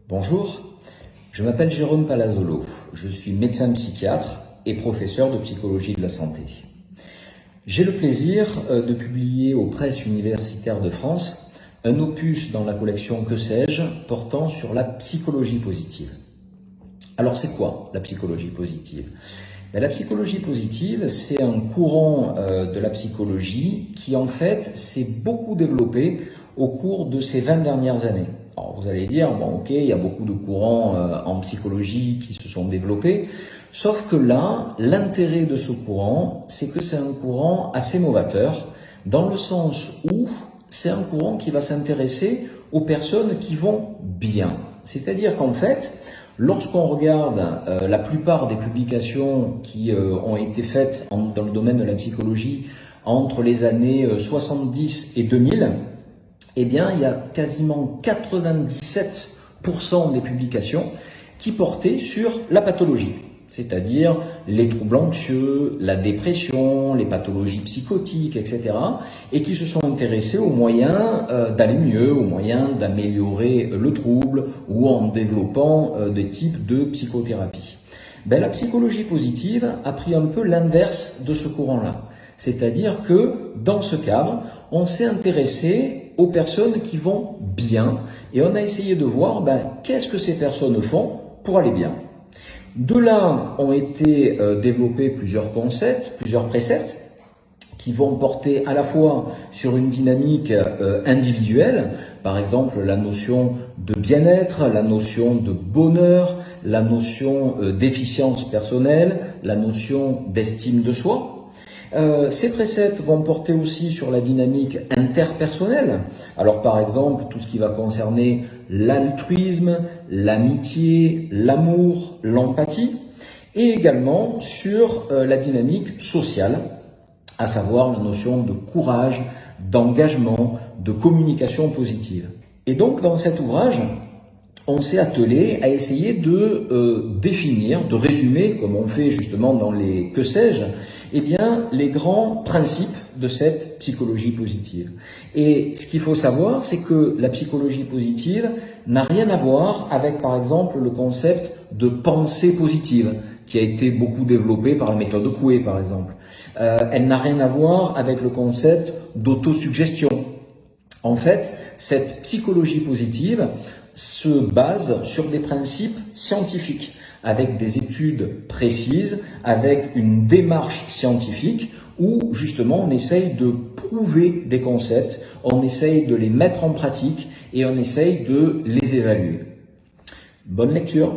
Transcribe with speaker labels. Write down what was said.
Speaker 1: Bonjour, je m'appelle Jérôme Palazzolo, je suis médecin psychiatre et professeur de psychologie de la santé. J'ai le plaisir de publier aux presses universitaires de France un opus dans la collection Que sais-je portant sur la psychologie positive. Alors c'est quoi la psychologie positive ? La psychologie positive, c'est un courant de la psychologie qui en fait s'est beaucoup développé au cours de ces 20 dernières années. Alors vous allez dire, bon ok, il y a beaucoup de courants en psychologie qui se sont développés, sauf que là, l'intérêt de ce courant, c'est que c'est un courant assez novateur, dans le sens où c'est un courant qui va s'intéresser aux personnes qui vont bien. C'est-à-dire qu'en fait, lorsqu'on regarde la plupart des publications qui ont été faites dans le domaine de la psychologie entre les années 70 et 2000, eh bien, il y a quasiment 97% des publications qui portaient sur la pathologie, c'est-à-dire les troubles anxieux, la dépression, les pathologies psychotiques, etc., et qui se sont intéressés aux moyens d'aller mieux, aux moyens d'améliorer le trouble ou en développant des types de psychothérapie. La psychologie positive a pris un peu l'inverse de ce courant-là. C'est-à-dire que, dans ce cadre, on s'est intéressé aux personnes qui vont bien et on a essayé de voir qu'est-ce que ces personnes font pour aller bien. De là ont été développés plusieurs concepts, plusieurs préceptes qui vont porter à la fois sur une dynamique individuelle, par exemple la notion de bien-être, la notion de bonheur, la notion d'efficience personnelle, la notion d'estime de soi. Ces préceptes vont porter aussi sur la dynamique interpersonnelle. Alors par exemple, tout ce qui va concerner l'altruisme, l'amitié, l'amour, l'empathie, et également sur la dynamique sociale, à savoir la notion de courage, d'engagement, de communication positive. Et donc dans cet ouvrage, on s'est attelé à essayer de définir, de résumer, comme on fait justement dans les Que sais-je, les grands principes de cette psychologie positive. Et ce qu'il faut savoir, c'est que la psychologie positive n'a rien à voir avec, par exemple, le concept de pensée positive, qui a été beaucoup développé par la méthode de Coué, par exemple. Elle n'a rien à voir avec le concept d'autosuggestion. En fait, cette psychologie positive se base sur des principes scientifiques, avec des études précises, avec une démarche scientifique où justement on essaye de prouver des concepts, on essaye de les mettre en pratique et on essaye de les évaluer. Bonne lecture!